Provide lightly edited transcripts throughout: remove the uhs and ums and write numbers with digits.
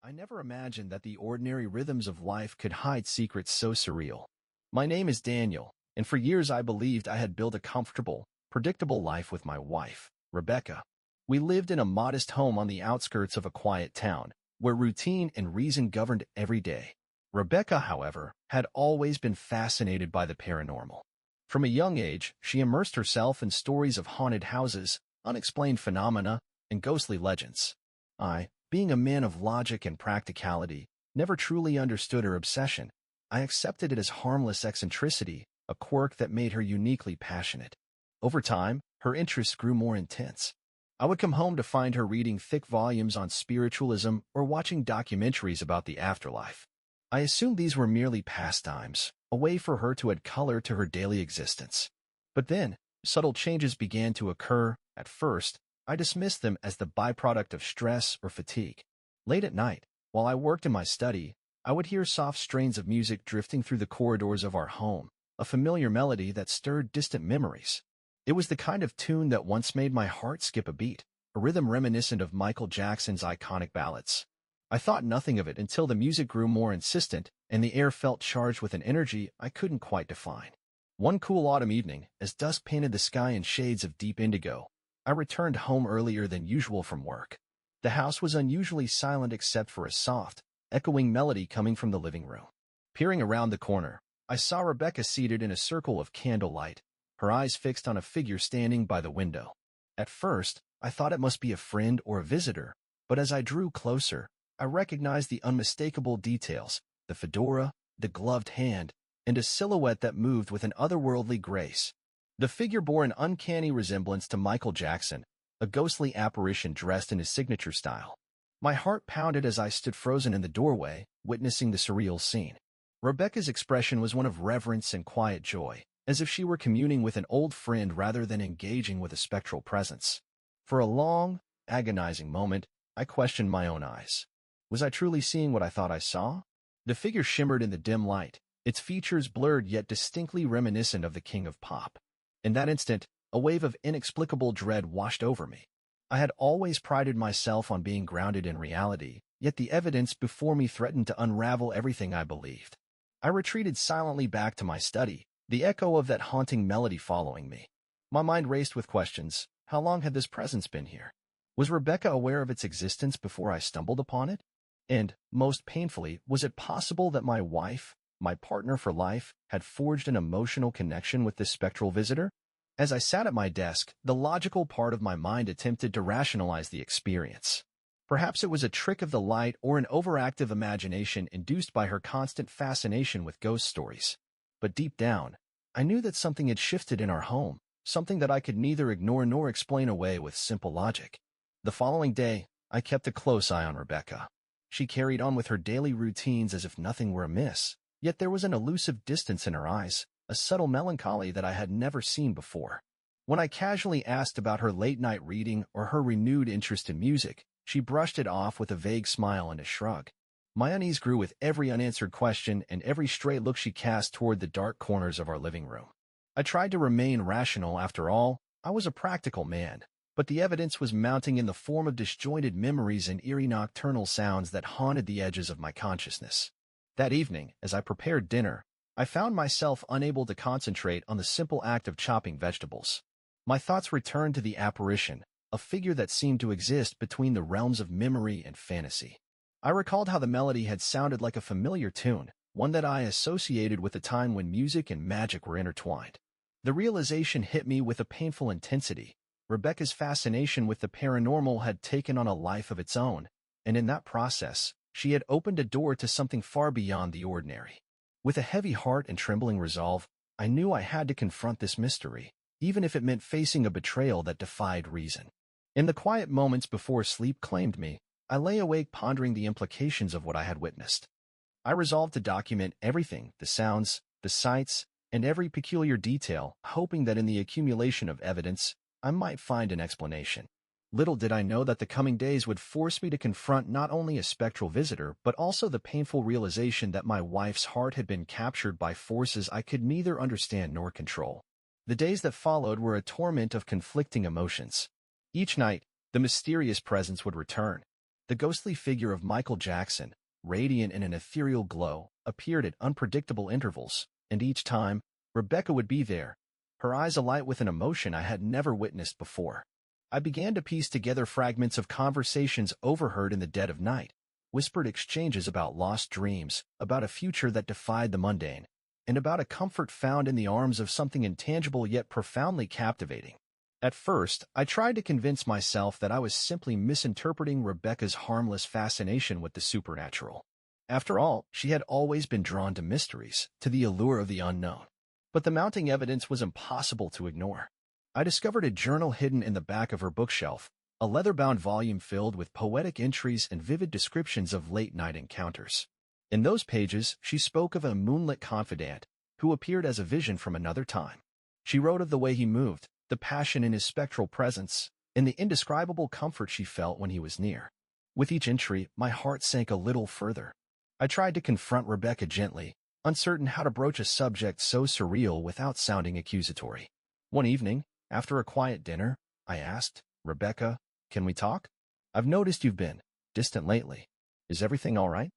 I never imagined that the ordinary rhythms of life could hide secrets so surreal. My name is Daniel, and for years I believed I had built a comfortable, predictable life with my wife, Rebecca. We lived in a modest home on the outskirts of a quiet town, where routine and reason governed every day. Rebecca, however, had always been fascinated by the paranormal. From a young age, she immersed herself in stories of haunted houses, unexplained phenomena, and ghostly legends. I, being a man of logic and practicality, never truly understood her obsession. I accepted it as harmless eccentricity, a quirk that made her uniquely passionate. Over time, her interests grew more intense. I would come home to find her reading thick volumes on spiritualism or watching documentaries about the afterlife. I assumed these were merely pastimes, a way for her to add color to her daily existence. But then, subtle changes began to occur. At first, I dismissed them as the byproduct of stress or fatigue. Late at night, while I worked in my study, I would hear soft strains of music drifting through the corridors of our home, a familiar melody that stirred distant memories. It was the kind of tune that once made my heart skip a beat, a rhythm reminiscent of Michael Jackson's iconic ballads. I thought nothing of it until the music grew more insistent and the air felt charged with an energy I couldn't quite define. One cool autumn evening, as dusk painted the sky in shades of deep indigo, I returned home earlier than usual from work. The house was unusually silent except for a soft, echoing melody coming from the living room. Peering around the corner, I saw Rebecca seated in a circle of candlelight, her eyes fixed on a figure standing by the window. At first, I thought it must be a friend or a visitor, but as I drew closer, I recognized the unmistakable details, the fedora, the gloved hand, and a silhouette that moved with an otherworldly grace. The figure bore an uncanny resemblance to Michael Jackson, a ghostly apparition dressed in his signature style. My heart pounded as I stood frozen in the doorway, witnessing the surreal scene. Rebecca's expression was one of reverence and quiet joy, as if she were communing with an old friend rather than engaging with a spectral presence. For a long, agonizing moment, I questioned my own eyes. Was I truly seeing what I thought I saw? The figure shimmered in the dim light, its features blurred yet distinctly reminiscent of the king of pop. In that instant, a wave of inexplicable dread washed over me. I had always prided myself on being grounded in reality, yet the evidence before me threatened to unravel everything I believed. I retreated silently back to my study, the echo of that haunting melody following me. My mind raced with questions. How long had this presence been here? Was Rebecca aware of its existence before I stumbled upon it? And, most painfully, was it possible that my wife, my partner for life, had forged an emotional connection with this spectral visitor? As I sat at my desk, the logical part of my mind attempted to rationalize the experience. Perhaps it was a trick of the light or an overactive imagination induced by her constant fascination with ghost stories. But deep down, I knew that something had shifted in our home, something that I could neither ignore nor explain away with simple logic. The following day, I kept a close eye on Rebecca. She carried on with her daily routines as if nothing were amiss, yet there was an elusive distance in her eyes, a subtle melancholy that I had never seen before. When I casually asked about her late-night reading or her renewed interest in music, she brushed it off with a vague smile and a shrug. My unease grew with every unanswered question and every stray look she cast toward the dark corners of our living room. I tried to remain rational. After all, I was a practical man, but the evidence was mounting in the form of disjointed memories and eerie nocturnal sounds that haunted the edges of my consciousness. That evening, as I prepared dinner, I found myself unable to concentrate on the simple act of chopping vegetables. My thoughts returned to the apparition, a figure that seemed to exist between the realms of memory and fantasy. I recalled how the melody had sounded like a familiar tune, one that I associated with a time when music and magic were intertwined. The realization hit me with a painful intensity. Rebecca's fascination with the paranormal had taken on a life of its own, and in that process, she had opened a door to something far beyond the ordinary. With a heavy heart and trembling resolve, I knew I had to confront this mystery, even if it meant facing a betrayal that defied reason. In the quiet moments before sleep claimed me, I lay awake pondering the implications of what I had witnessed. I resolved to document everything, the sounds, the sights, and every peculiar detail, hoping that in the accumulation of evidence, I might find an explanation. Little did I know that the coming days would force me to confront not only a spectral visitor, but also the painful realization that my wife's heart had been captured by forces I could neither understand nor control. The days that followed were a torment of conflicting emotions. Each night, the mysterious presence would return. The ghostly figure of Michael Jackson, radiant in an ethereal glow, appeared at unpredictable intervals, and each time, Rebecca would be there, her eyes alight with an emotion I had never witnessed before. I began to piece together fragments of conversations overheard in the dead of night, whispered exchanges about lost dreams, about a future that defied the mundane, and about a comfort found in the arms of something intangible yet profoundly captivating. At first, I tried to convince myself that I was simply misinterpreting Rebecca's harmless fascination with the supernatural. After all, she had always been drawn to mysteries, to the allure of the unknown. But the mounting evidence was impossible to ignore. I discovered a journal hidden in the back of her bookshelf, a leather-bound volume filled with poetic entries and vivid descriptions of late-night encounters. In those pages, she spoke of a moonlit confidant who appeared as a vision from another time. She wrote of the way he moved, the passion in his spectral presence, and the indescribable comfort she felt when he was near. With each entry, my heart sank a little further. I tried to confront Rebecca gently, uncertain how to broach a subject so surreal without sounding accusatory. One evening, after a quiet dinner, I asked, "Rebecca, can we talk? I've noticed you've been distant lately. Is everything all right?"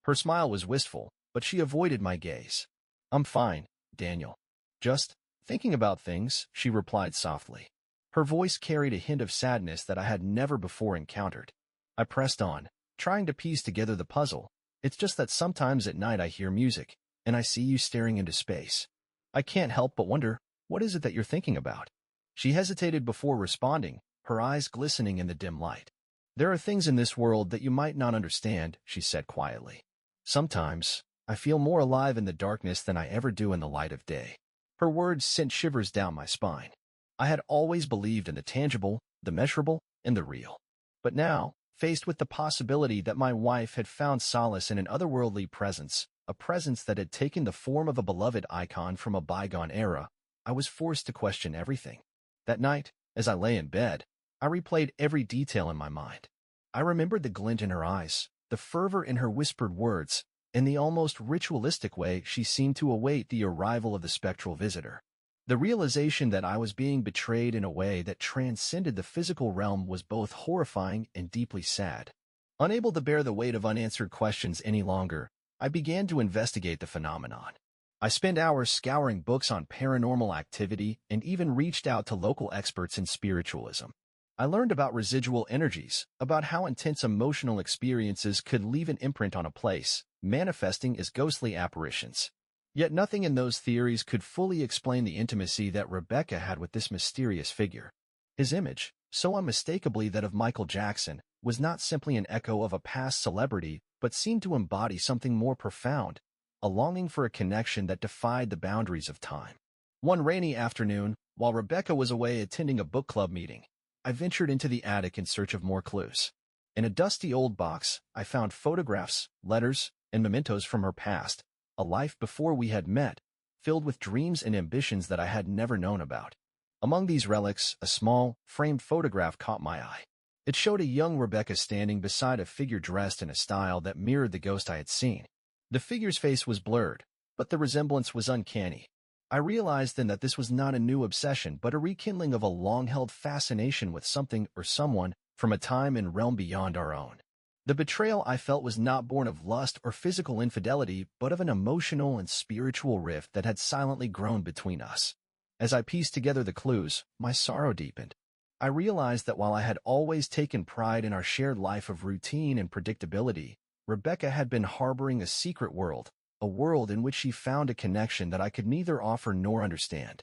Her smile was wistful, but she avoided my gaze. "I'm fine, Daniel. Just thinking about things," she replied softly. Her voice carried a hint of sadness that I had never before encountered. I pressed on, trying to piece together the puzzle. "It's just that sometimes at night I hear music, and I see you staring into space. I can't help but wonder, what is it that you're thinking about?" She hesitated before responding, her eyes glistening in the dim light. "There are things in this world that you might not understand," she said quietly. "Sometimes, I feel more alive in the darkness than I ever do in the light of day." Her words sent shivers down my spine. I had always believed in the tangible, the measurable, and the real. But now, faced with the possibility that my wife had found solace in an otherworldly presence, a presence that had taken the form of a beloved icon from a bygone era, I was forced to question everything. That night, as I lay in bed, I replayed every detail in my mind. I remembered the glint in her eyes, the fervor in her whispered words, and the almost ritualistic way she seemed to await the arrival of the spectral visitor. The realization that I was being betrayed in a way that transcended the physical realm was both horrifying and deeply sad. Unable to bear the weight of unanswered questions any longer, I began to investigate the phenomenon. I spent hours scouring books on paranormal activity and even reached out to local experts in spiritualism. I learned about residual energies, about how intense emotional experiences could leave an imprint on a place, manifesting as ghostly apparitions. Yet nothing in those theories could fully explain the intimacy that Rebecca had with this mysterious figure. His image, so unmistakably that of Michael Jackson, was not simply an echo of a past celebrity, but seemed to embody something more profound, a longing for a connection that defied the boundaries of time. One rainy afternoon, while Rebecca was away attending a book club meeting, I ventured into the attic in search of more clues. In a dusty old box, I found photographs, letters, and mementos from her past, a life before we had met, filled with dreams and ambitions that I had never known about. Among these relics, a small, framed photograph caught my eye. It showed a young Rebecca standing beside a figure dressed in a style that mirrored the ghost I had seen. The figure's face was blurred, but the resemblance was uncanny. I realized then that this was not a new obsession, but a rekindling of a long-held fascination with something or someone from a time and realm beyond our own. The betrayal I felt was not born of lust or physical infidelity, but of an emotional and spiritual rift that had silently grown between us. As I pieced together the clues, my sorrow deepened. I realized that while I had always taken pride in our shared life of routine and predictability, Rebecca had been harboring a secret world, a world in which she found a connection that I could neither offer nor understand.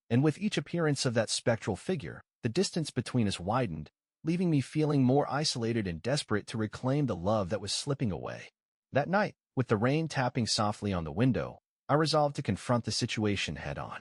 And with each appearance of that spectral figure, the distance between us widened, leaving me feeling more isolated and desperate to reclaim the love that was slipping away. That night, with the rain tapping softly on the window, I resolved to confront the situation head-on.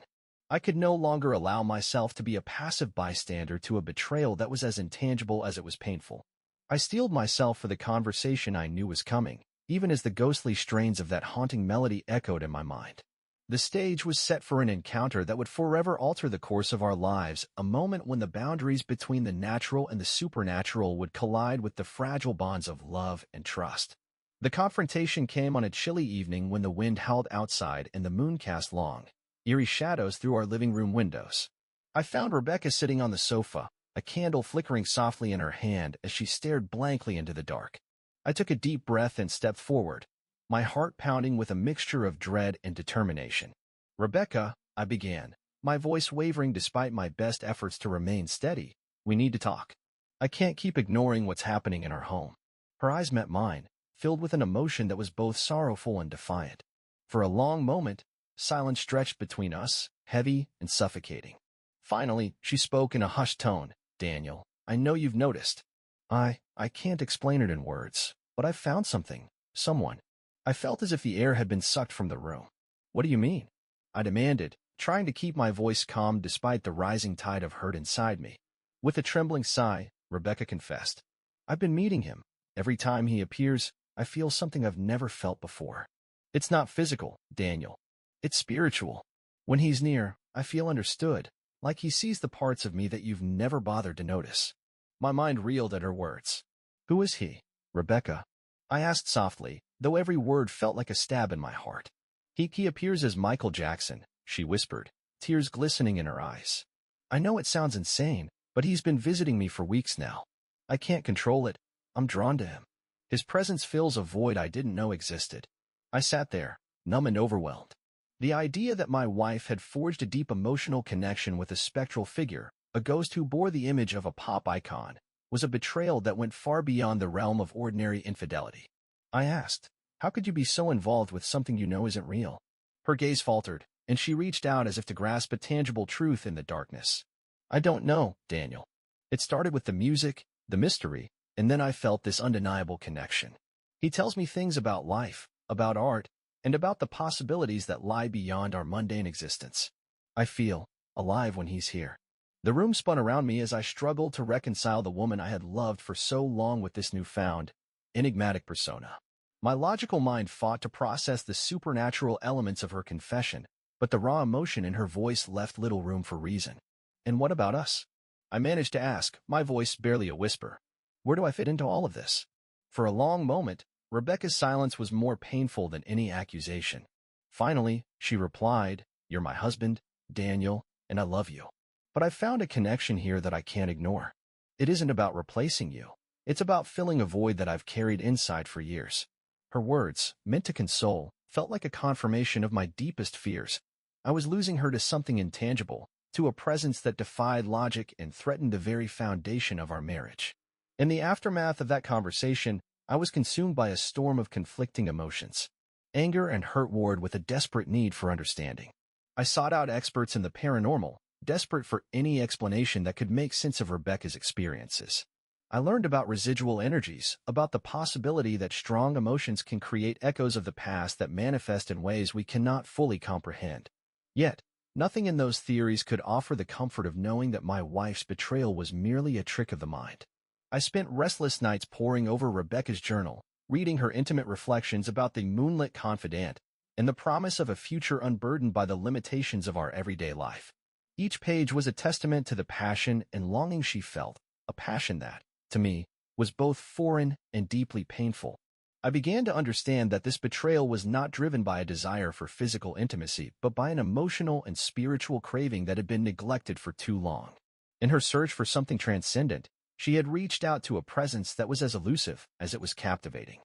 I could no longer allow myself to be a passive bystander to a betrayal that was as intangible as it was painful. I steeled myself for the conversation I knew was coming, even as the ghostly strains of that haunting melody echoed in my mind. The stage was set for an encounter that would forever alter the course of our lives, a moment when the boundaries between the natural and the supernatural would collide with the fragile bonds of love and trust. The confrontation came on a chilly evening when the wind howled outside and the moon cast long, eerie shadows through our living room windows. I found Rebecca sitting on the sofa, a candle flickering softly in her hand as she stared blankly into the dark. I took a deep breath and stepped forward, my heart pounding with a mixture of dread and determination. "Rebecca," I began, my voice wavering despite my best efforts to remain steady, "we need to talk. I can't keep ignoring what's happening in our home." Her eyes met mine, filled with an emotion that was both sorrowful and defiant. For a long moment, silence stretched between us, heavy and suffocating. Finally, she spoke in a hushed tone. "Daniel, I know you've noticed. I can't explain it in words, but I've found something, someone." I felt as if the air had been sucked from the room. "What do you mean?" I demanded, trying to keep my voice calm despite the rising tide of hurt inside me. With a trembling sigh, Rebecca confessed, "I've been meeting him. Every time he appears, I feel something I've never felt before. It's not physical, Daniel. It's spiritual. When he's near, I feel understood, like he sees the parts of me that you've never bothered to notice." My mind reeled at her words. "Who is he, Rebecca?" I asked softly, though every word felt like a stab in my heart. He appears as Michael Jackson," she whispered, tears glistening in her eyes. "I know it sounds insane, but he's been visiting me for weeks now. I can't control it. I'm drawn to him. His presence fills a void I didn't know existed." I sat there, numb and overwhelmed. The idea that my wife had forged a deep emotional connection with a spectral figure, a ghost who bore the image of a pop icon, was a betrayal that went far beyond the realm of ordinary infidelity. I asked, "How could you be so involved with something you know isn't real?" Her gaze faltered, and she reached out as if to grasp a tangible truth in the darkness. "I don't know, Daniel. It started with the music, the mystery, and then I felt this undeniable connection. He tells me things about life, about art, and about the possibilities that lie beyond our mundane existence. I feel alive when he's here." The room spun around me as I struggled to reconcile the woman I had loved for so long with this newfound, enigmatic persona. My logical mind fought to process the supernatural elements of her confession, but the raw emotion in her voice left little room for reason. "And what about us?" I managed to ask, my voice barely a whisper. "Where do I fit into all of this?" For a long moment, Rebecca's silence was more painful than any accusation. Finally, she replied, "You're my husband, Daniel, and I love you. But I've found a connection here that I can't ignore. It isn't about replacing you. It's about filling a void that I've carried inside for years." Her words, meant to console, felt like a confirmation of my deepest fears. I was losing her to something intangible, to a presence that defied logic and threatened the very foundation of our marriage. In the aftermath of that conversation, I was consumed by a storm of conflicting emotions. Anger and hurt warred with a desperate need for understanding. I sought out experts in the paranormal, desperate for any explanation that could make sense of Rebecca's experiences. I learned about residual energies, about the possibility that strong emotions can create echoes of the past that manifest in ways we cannot fully comprehend. Yet, nothing in those theories could offer the comfort of knowing that my wife's betrayal was merely a trick of the mind. I spent restless nights poring over Rebecca's journal, reading her intimate reflections about the moonlit confidant and the promise of a future unburdened by the limitations of our everyday life. Each page was a testament to the passion and longing she felt, a passion that, to me, was both foreign and deeply painful. I began to understand that this betrayal was not driven by a desire for physical intimacy, but by an emotional and spiritual craving that had been neglected for too long. In her search for something transcendent, she had reached out to a presence that was as elusive as it was captivating.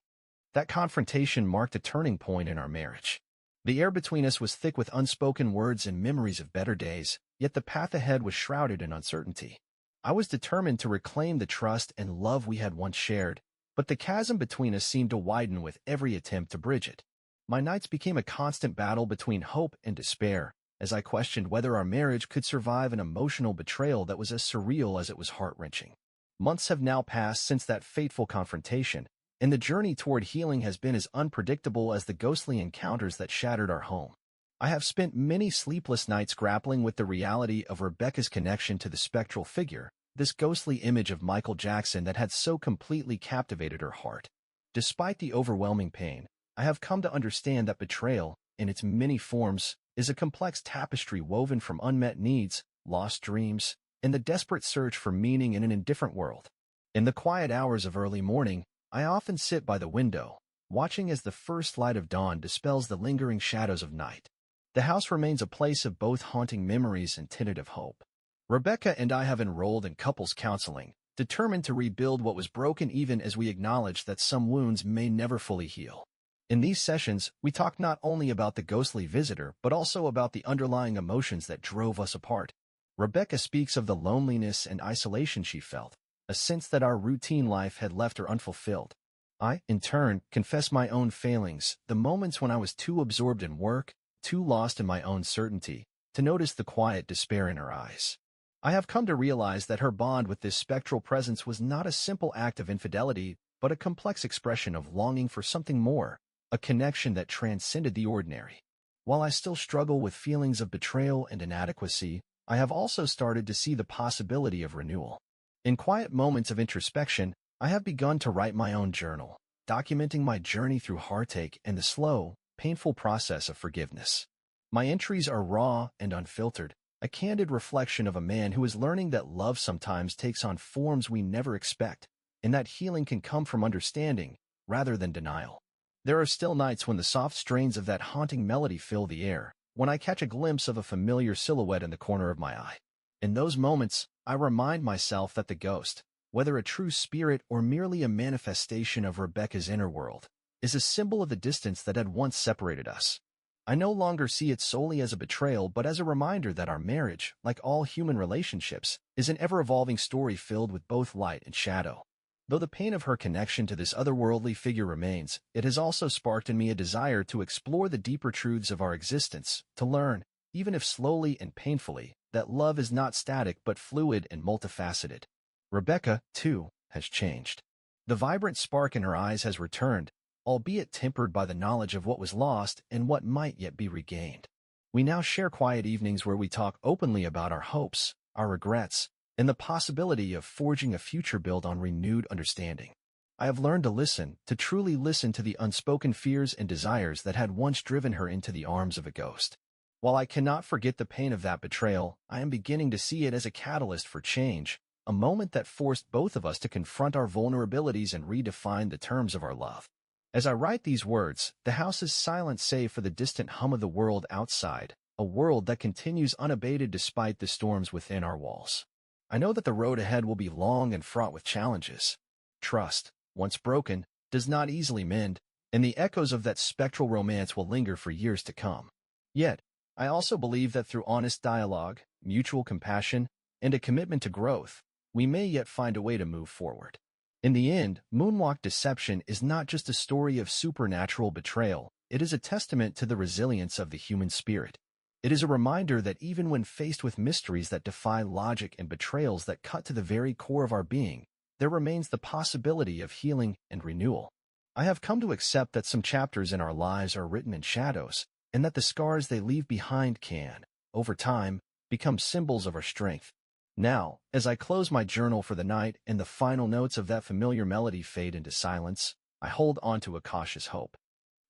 That confrontation marked a turning point in our marriage. The air between us was thick with unspoken words and memories of better days, yet the path ahead was shrouded in uncertainty. I was determined to reclaim the trust and love we had once shared, but the chasm between us seemed to widen with every attempt to bridge it. My nights became a constant battle between hope and despair, as I questioned whether our marriage could survive an emotional betrayal that was as surreal as it was heart-wrenching. Months have now passed since that fateful confrontation, and the journey toward healing has been as unpredictable as the ghostly encounters that shattered our home. I have spent many sleepless nights grappling with the reality of Rebecca's connection to the spectral figure, this ghostly image of Michael Jackson that had so completely captivated her heart. Despite the overwhelming pain, I have come to understand that betrayal, in its many forms, is a complex tapestry woven from unmet needs, lost dreams, and the desperate search for meaning in an indifferent world. In the quiet hours of early morning, I often sit by the window, watching as the first light of dawn dispels the lingering shadows of night. The house remains a place of both haunting memories and tentative hope. Rebecca and I have enrolled in couples counseling, determined to rebuild what was broken even as we acknowledge that some wounds may never fully heal. In these sessions, we talk not only about the ghostly visitor, but also about the underlying emotions that drove us apart. Rebecca speaks of the loneliness and isolation she felt, a sense that our routine life had left her unfulfilled. I, in turn, confess my own failings, the moments when I was too absorbed in work, too lost in my own certainty, to notice the quiet despair in her eyes. I have come to realize that her bond with this spectral presence was not a simple act of infidelity, but a complex expression of longing for something more, a connection that transcended the ordinary. While I still struggle with feelings of betrayal and inadequacy, I have also started to see the possibility of renewal. In quiet moments of introspection, I have begun to write my own journal, documenting my journey through heartache and the slow, painful process of forgiveness. My entries are raw and unfiltered, a candid reflection of a man who is learning that love sometimes takes on forms we never expect, and that healing can come from understanding rather than denial. There are still nights when the soft strains of that haunting melody fill the air, when I catch a glimpse of a familiar silhouette in the corner of my eye. In those moments, I remind myself that the ghost, whether a true spirit or merely a manifestation of Rebecca's inner world, is a symbol of the distance that had once separated us. I no longer see it solely as a betrayal, but as a reminder that our marriage, like all human relationships, is an ever-evolving story filled with both light and shadow. Though the pain of her connection to this otherworldly figure remains, it has also sparked in me a desire to explore the deeper truths of our existence, to learn, even if slowly and painfully, that love is not static but fluid and multifaceted. Rebecca, too, has changed. The vibrant spark in her eyes has returned, albeit tempered by the knowledge of what was lost and what might yet be regained. We now share quiet evenings where we talk openly about our hopes, our regrets, and the possibility of forging a future built on renewed understanding. I have learned to listen, to truly listen to the unspoken fears and desires that had once driven her into the arms of a ghost. While I cannot forget the pain of that betrayal, I am beginning to see it as a catalyst for change, a moment that forced both of us to confront our vulnerabilities and redefine the terms of our love. As I write these words, the house is silent save for the distant hum of the world outside, a world that continues unabated despite the storms within our walls. I know that the road ahead will be long and fraught with challenges. Trust, once broken, does not easily mend, and the echoes of that spectral romance will linger for years to come. Yet, I also believe that through honest dialogue, mutual compassion, and a commitment to growth, we may yet find a way to move forward. In the end, Moonwalk Deception is not just a story of supernatural betrayal, it is a testament to the resilience of the human spirit. It is a reminder that even when faced with mysteries that defy logic and betrayals that cut to the very core of our being, there remains the possibility of healing and renewal. I have come to accept that some chapters in our lives are written in shadows, and that the scars they leave behind can, over time, become symbols of our strength. Now, as I close my journal for the night and the final notes of that familiar melody fade into silence, I hold on to a cautious hope.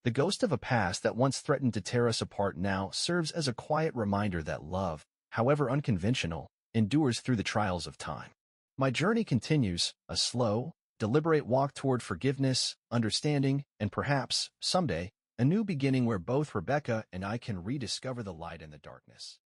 The ghost of a past that once threatened to tear us apart now serves as a quiet reminder that love, however unconventional, endures through the trials of time. My journey continues, a slow, deliberate walk toward forgiveness, understanding, and perhaps, someday, a new beginning where both Rebecca and I can rediscover the light in the darkness.